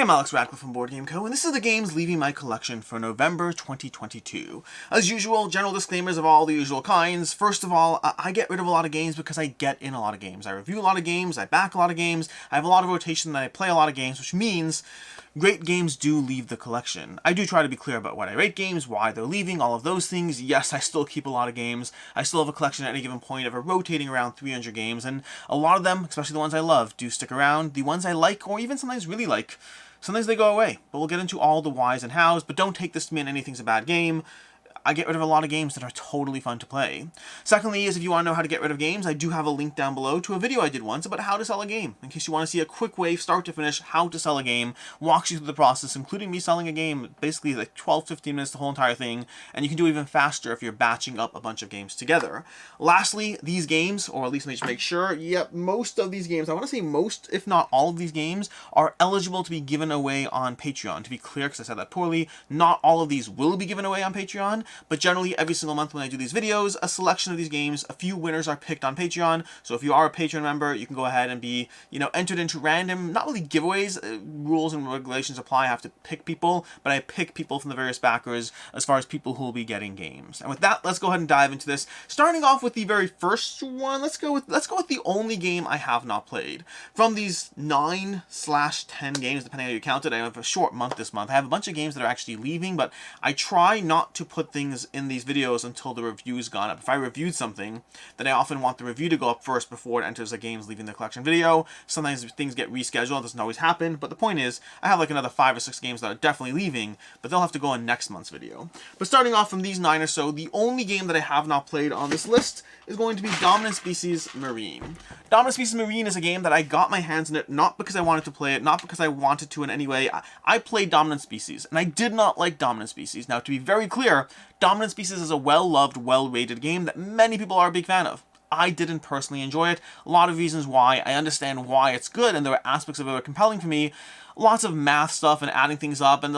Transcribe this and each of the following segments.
I'm Alex Radcliffe from Board Game Co., and this is the games leaving my collection for November 2022. As usual, general disclaimers of all the usual kinds. First of all, I get rid of a lot of games because I get in a lot of games. I review a lot of games, I back a lot of games, I have a lot of rotation, and I play a lot of games, which means great games do leave the collection. I do try to be clear about when I rate games, why they're leaving, all of those things. Yes, I still keep a lot of games. I still have a collection at any given point of a rotating around 300 games, and a lot of them, especially the ones I love, do stick around. The ones I like, or even sometimes really like, sometimes they go away. But we'll get into all the whys and hows, but don't take this to mean anything's a bad game. I get rid of a lot of games that are totally fun to play. Secondly is if you want to know how to get rid of games, I do have a link down below to a video I did once about how to sell a game. In case you want to see a quick way, start to finish, how to sell a game, walks you through the process, including me selling a game, basically like 12-15 minutes, the whole entire thing, and you can do it even faster if you're batching up a bunch of games together. Lastly, these games, or at least make sure, most of these games, I want to say most, if not all of these games, are eligible to be given away on Patreon. To be clear, because I said that poorly, not all of these will be given away on Patreon, but generally every single month when I do these videos, a selection of these games, a few winners are picked on Patreon. So if you are a Patreon member, you can go ahead and be, entered into random, not really giveaways, rules and regulations apply, I have to pick people, but I pick people from the various backers as far as people who will be getting games. And with that, let's go ahead and dive into this. Starting off with the very first one, let's go with the only game I have not played. From these 9/10 games, depending on how you count it, I have a short month this month. I have a bunch of games that are actually leaving, but I try not to put things in these videos until the review's gone up. If I reviewed something, then I often want the review to go up first before it enters a games leaving the collection video. Sometimes things get rescheduled, it doesn't always happen, but the point is, I have like another 5 or 6 games that are definitely leaving, but they'll have to go in next month's video. But starting off from these 9 or so, the only game that I have not played on this list is going to be Dominant Species Marine. Dominant Species Marine is a game that I got my hands in it, not because I wanted to play it, not because I wanted to in any way. I played Dominant Species, and I did not like Dominant Species. Now, to be very clear, Dominant Species is a well-loved, well-rated game that many people are a big fan of. I didn't personally enjoy it. A lot of reasons why. I understand why it's good, and there are aspects of it that are compelling for me. Lots of math stuff and adding things up, and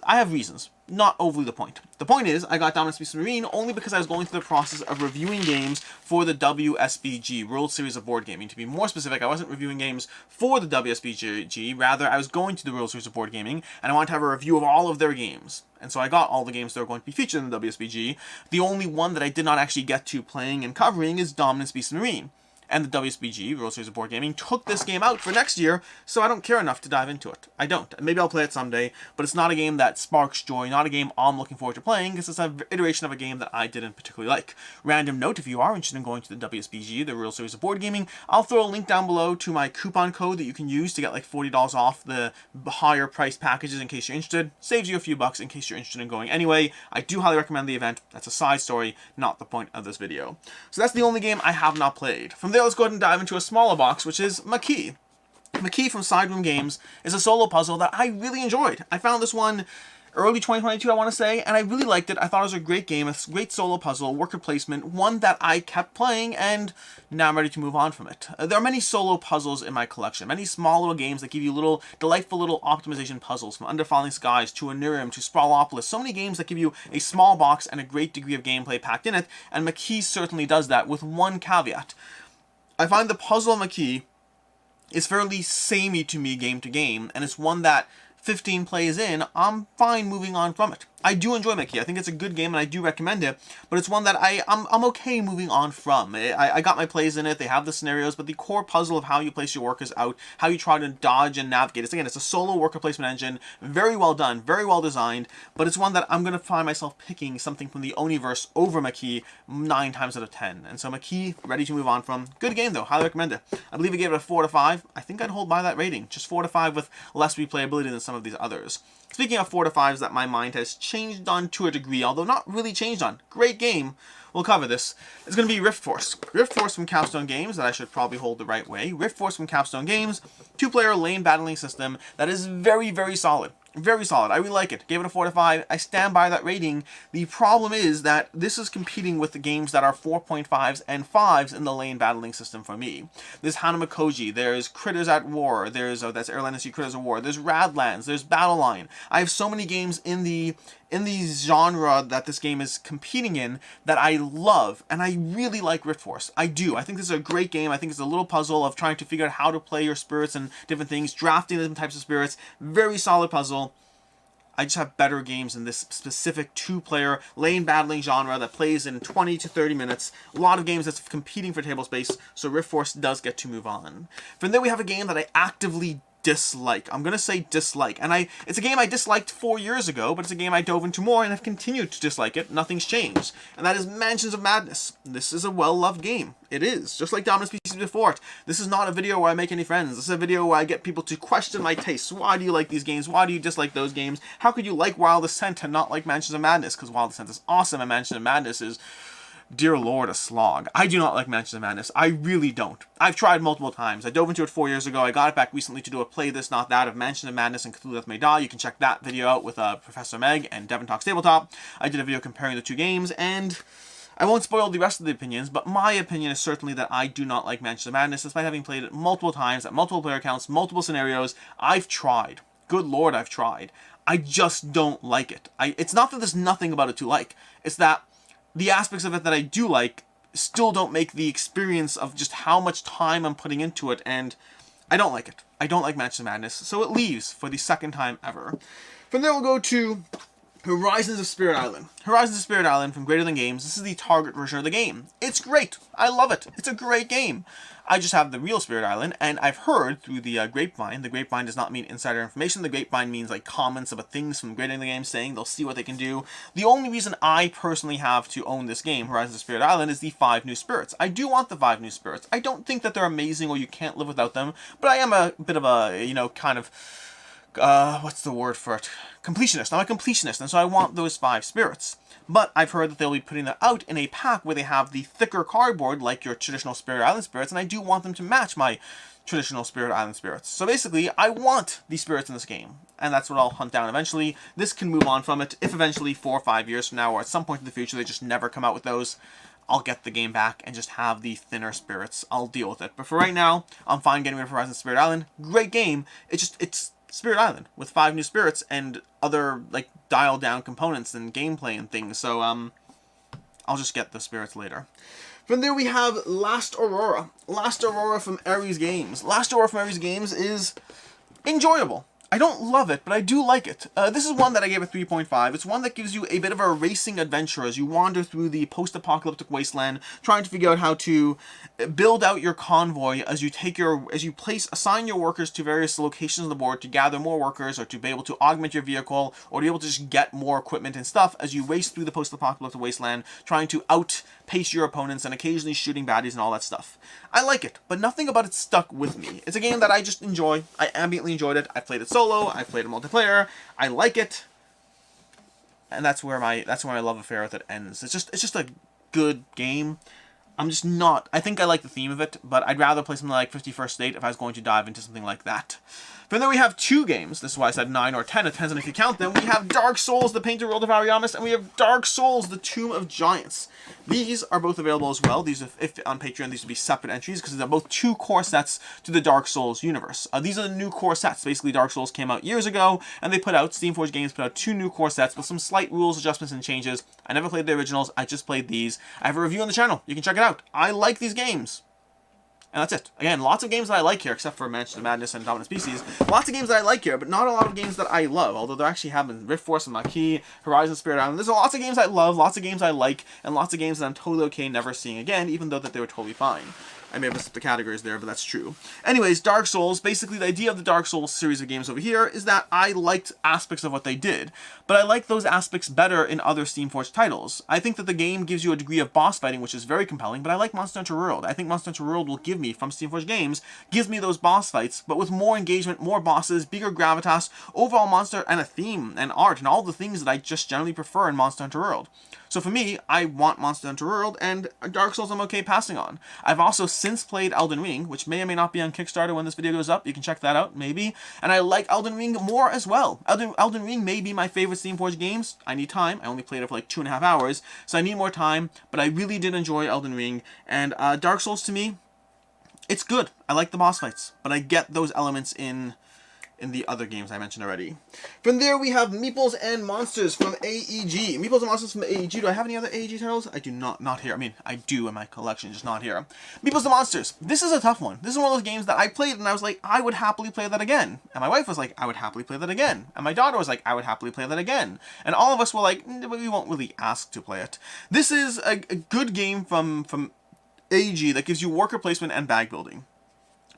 I have reasons. Not overly the point. The point is, I got Dominant Species Marine only because I was going through the process of reviewing games for the WSBG, World Series of Board Gaming. To be more specific, I wasn't reviewing games for the WSBG, rather I was going to the World Series of Board Gaming, and I wanted to have a review of all of their games. And so I got all the games that are going to be featured in the WSBG. The only one that I did not actually get to playing and covering is Dominant Species Marine. And the WSBG, World Series of Board Gaming, took this game out for next year, so I don't care enough to dive into it. I don't. Maybe I'll play it someday, but it's not a game that sparks joy, not a game I'm looking forward to playing, because it's an iteration of a game that I didn't particularly like. Random note, if you are interested in going to the WSBG, the World Series of Board Gaming, I'll throw a link down below to my coupon code that you can use to get like $40 off the higher price packages in case you're interested. Saves you a few bucks in case you're interested in going anyway. I do highly recommend the event. That's a side story, not the point of this video. So that's the only game I have not played. From there, let's go ahead and dive into a smaller box, which is Maquis. Maquis from Sideroom Games is a solo puzzle that I really enjoyed. I found this one early 2022, I want to say, and I really liked it. I thought it was a great game, a great solo puzzle, worker placement, one that I kept playing, and now I'm ready to move on from it. There are many solo puzzles in my collection, many small little games that give you little, delightful little optimization puzzles, from Under Falling Skies to Anirium to Sprawlopolis. So many games that give you a small box and a great degree of gameplay packed in it, and Maquis certainly does that, with one caveat. I find the puzzle of Maquis is fairly samey to me game to game, and it's one that 15 plays in, I'm fine moving on from it. I do enjoy Maquis. I think it's a good game and I do recommend it, but it's one that I'm okay moving on from. I got my plays in it, they have the scenarios, but the core puzzle of how you place your workers out, how you try to dodge and navigate, it's a solo worker placement engine, very well done, very well designed, but it's one that I'm going to find myself picking something from the Oniverse over Maquis 9 times out of 10. And so Maquis, ready to move on from. Good game though, highly recommend it. I believe I gave it a 4 to 5. I think I'd hold by that rating, just 4 to 5 with less replayability than some of these others. Speaking of 4 to 5s that my mind has changed on to a degree, although not really changed on. Great game. We'll cover this. It's going to be Rift Force. Rift Force from Capstone Games, that I should probably hold the right way. Rift Force from Capstone Games, 2-player lane battling system that is very, very solid. Very solid. I really like it. Gave it a 4 to 5. I stand by that rating. The problem is that this is competing with the games that are 4.5s and 5s in the lane battling system for me. There's Hanamakoji, there's Critters at War, there's that's Airline SC Critters at War, there's Radlands, there's Battle Line. I have so many games in the genre that this game is competing in that I love, and I really like Rift Force. I do. I think this is a great game. I think it's a little puzzle of trying to figure out how to play your spirits and different things, drafting different types of spirits. Very solid puzzle. I just have better games in this specific two-player lane battling genre that plays in 20 to 30 minutes. A lot of games that's competing for table space, so Rift Force does get to move on. From there we have a game that I actively dislike. I'm going to say dislike. And it's a game I disliked 4 years ago, but it's a game I dove into more and have continued to dislike it. Nothing's changed. And that is Mansions of Madness. This is a well-loved game. It is. Just like Dominus PC before it. This is not a video where I make any friends. This is a video where I get people to question my tastes. Why do you like these games? Why do you dislike those games? How could you like Wild Ascent and not like Mansions of Madness? Because Wild Ascent is awesome and Mansions of Madness is, dear Lord, a slog. I do not like Mansions of Madness. I really don't. I've tried multiple times. I dove into it 4 years ago. I got it back recently to do a Play This Not That of Mansions of Madness and Cthulhu Death May Die. You can check that video out with Professor Meg and Devin Talks Tabletop. I did a video comparing the two games, and I won't spoil the rest of the opinions, but my opinion is certainly that I do not like Mansions of Madness, despite having played it multiple times, at multiple player counts, multiple scenarios. I've tried. Good Lord, I've tried. I just don't like it. It's not that there's nothing about it to like. It's that the aspects of it that I do like still don't make the experience of just how much time I'm putting into it, and I don't like it. I don't like Mansions of Madness, so it leaves for the second time ever. From there we'll go to Horizons of Spirit Island. Horizons of Spirit Island from Greater Than Games. This is the Target version of the game. It's great. I love it. It's a great game. I just have the real Spirit Island, and I've heard through the grapevine. The grapevine does not mean insider information. The grapevine means like comments about things from Greater Than Games saying they'll see what they can do. The only reason I personally have to own this game, Horizons of Spirit Island, is the 5 new spirits. I do want the 5 new spirits. I don't think that they're amazing or you can't live without them, but I am a bit of a, kind of what's the word for it? Completionist. I'm a completionist, and so I want those 5 spirits. But I've heard that they'll be putting that out in a pack where they have the thicker cardboard, like your traditional Spirit Island spirits, and I do want them to match my traditional Spirit Island spirits. So basically, I want these spirits in this game, and that's what I'll hunt down eventually. This can move on from it if eventually 4 or 5 years from now, or at some point in the future, they just never come out with those. I'll get the game back and just have the thinner spirits. I'll deal with it. But for right now, I'm fine getting rid of Horizon Spirit Island. Great game. It's Spirit Island with 5 new spirits and other like dialed down components and gameplay and things. So I'll just get the spirits later. From there we have Last Aurora. Last Aurora from Ares Games. Last Aurora from Ares Games is enjoyable. I don't love it, but I do like it. This is one that I gave a 3.5. It's one that gives you a bit of a racing adventure as you wander through the post-apocalyptic wasteland, trying to figure out how to build out your convoy as you assign your workers to various locations on the board to gather more workers, or to be able to augment your vehicle, or to be able to just get more equipment and stuff as you race through the post-apocalyptic wasteland, trying to outpace your opponents and occasionally shooting baddies and all that stuff. I like it, but nothing about it stuck with me. It's a game that I just enjoy. I ambiently enjoyed it. I played it solo. I played it multiplayer. I like it, and that's where my love affair with it ends. It's just a good game. I'm just not. I think I like the theme of it, but I'd rather play something like 51st State if I was going to dive into something like that. From there we have 2 games. This is why I said 9 or 10. It depends on if you count them. We have Dark Souls, The Painted World of Ariamis, and we have Dark Souls, The Tomb of Giants. These are both available as well. These, if on Patreon, these would be separate entries because they're both 2 core sets to the Dark Souls universe. These are the new core sets. Basically, Dark Souls came out years ago, and they Steamforge Games put out 2 new core sets with some slight rules, adjustments, and changes. I never played the originals. I just played these. I have a review on the channel. You can check it out. I like these games. And that's it. Again, lots of games that I like here, except for Mansions of Madness and Dominus Species. Lots of games that I like here, but not a lot of games that I love. Although there actually have been Rift Force and Maquis, Horizon Spirit Island. There's lots of games I love, lots of games I like, and lots of games that I'm totally okay never seeing again, even though that they were totally fine. I may have missed the categories there, but that's true. Anyways, Dark Souls, basically the idea of the Dark Souls series of games over here is that I liked aspects of what they did, but I like those aspects better in other Steamforged titles. I think that the game gives you a degree of boss fighting, which is very compelling, but I like Monster Hunter World. I think Monster Hunter World will give me, from Steamforged Games, gives me those boss fights, but with more engagement, more bosses, bigger gravitas, overall monster, and a theme, and art, and all the things that I just generally prefer in Monster Hunter World. So for me, I want Monster Hunter World, and Dark Souls I'm okay passing on. I've also since played Elden Ring, which may or may not be on Kickstarter when this video goes up. You can check that out, maybe. And I like Elden Ring more as well. Elden Ring may be my favorite Steamforged games. I need time. I only played it for like 2.5 hours, so I need more time. But I really did enjoy Elden Ring. And Dark Souls, to me, it's good. I like the boss fights, but I get those elements in the other games I mentioned already. From there, we have Meeples and Monsters from AEG. Meeples and Monsters from AEG. Do I have any other AEG titles? I do not here. I mean, I do in my collection, just not here. Meeples and Monsters. This is a tough one. This is one of those games that I played and I was like, I would happily play that again. And my wife was like, I would happily play that again. And my daughter was like, I would happily play that again. And all of us were like, we won't really ask to play it. This is a good game from AEG that gives you worker placement and bag building.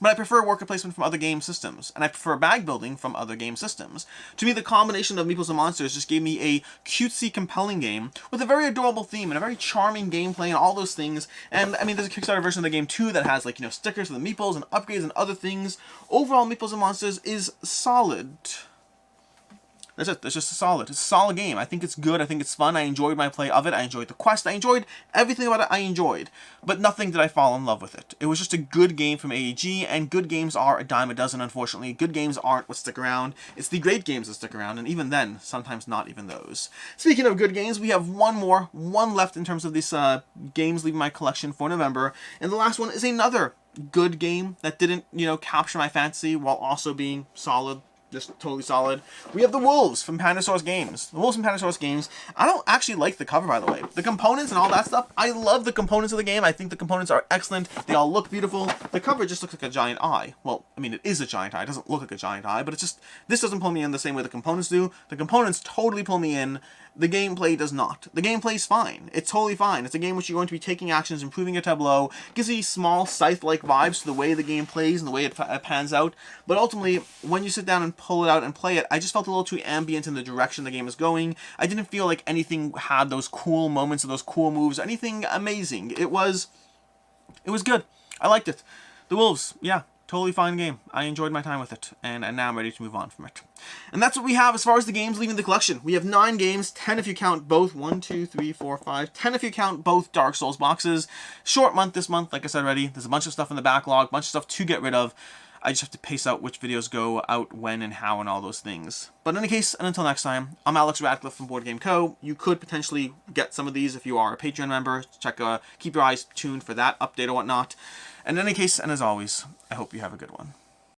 But I prefer worker placement from other game systems, and I prefer bag building from other game systems. To me, the combination of Meeples and Monsters just gave me a cutesy, compelling game with a very adorable theme and a very charming gameplay and all those things. And, I mean, there's a Kickstarter version of the game, too, that has, like, you know, stickers for the Meeples and upgrades and other things. Overall, Meeples and Monsters is solid. That's it. It's just it's a solid game. I think it's good. I think it's fun. I enjoyed my play of it. I enjoyed the quest. I enjoyed everything about it. I enjoyed. But nothing did I fall in love with it. It was just a good game from AEG, and good games are a dime a dozen, unfortunately. Good games aren't what stick around. It's the great games that stick around, and even then, sometimes not even those. Speaking of good games, we have one left in terms of these games leaving my collection for November, and the last one is another good game that didn't, you know, capture my fancy while also being solid. Just totally solid. We have the Wolves from Pandasaurus Games. The Wolves from Pandasaurus Games. I don't actually like the cover, by the way. The components and all that stuff, I love the components of the game. I think the components are excellent. They all look beautiful. The cover just looks like a giant eye. Well, I mean, it is a giant eye. It doesn't look like a giant eye, but it's just, this doesn't pull me in the same way the components do. The components totally pull me in. The gameplay does not. The gameplay is fine. It's totally fine. It's a game which you're going to be taking actions, improving your tableau. Gives you small scythe-like vibes to the way the game plays and the way it pans out. But ultimately, when you sit down and pull it out and play it, I just felt a little too ambient in the direction the game is going. I didn't feel like anything had those cool moments or those cool moves, anything amazing. It was good. I liked it. The Wolves, yeah. Totally fine game. I enjoyed my time with it, and now I'm ready to move on from it. And that's what we have as far as the games leaving the collection. We have 9 games, 10 if you count both, 1, 2, 3, 4, 5, 10 if you count both Dark Souls boxes. Short month this month, like I said already. There's a bunch of stuff in the backlog, a bunch of stuff to get rid of. I just have to pace out which videos go out when and how and all those things. But in any case, and until next time, I'm Alex Radcliffe from Board Game Co. You could potentially get some of these if you are a Patreon member. Keep your eyes tuned for that update or whatnot. And in any case, and as always, I hope you have a good one.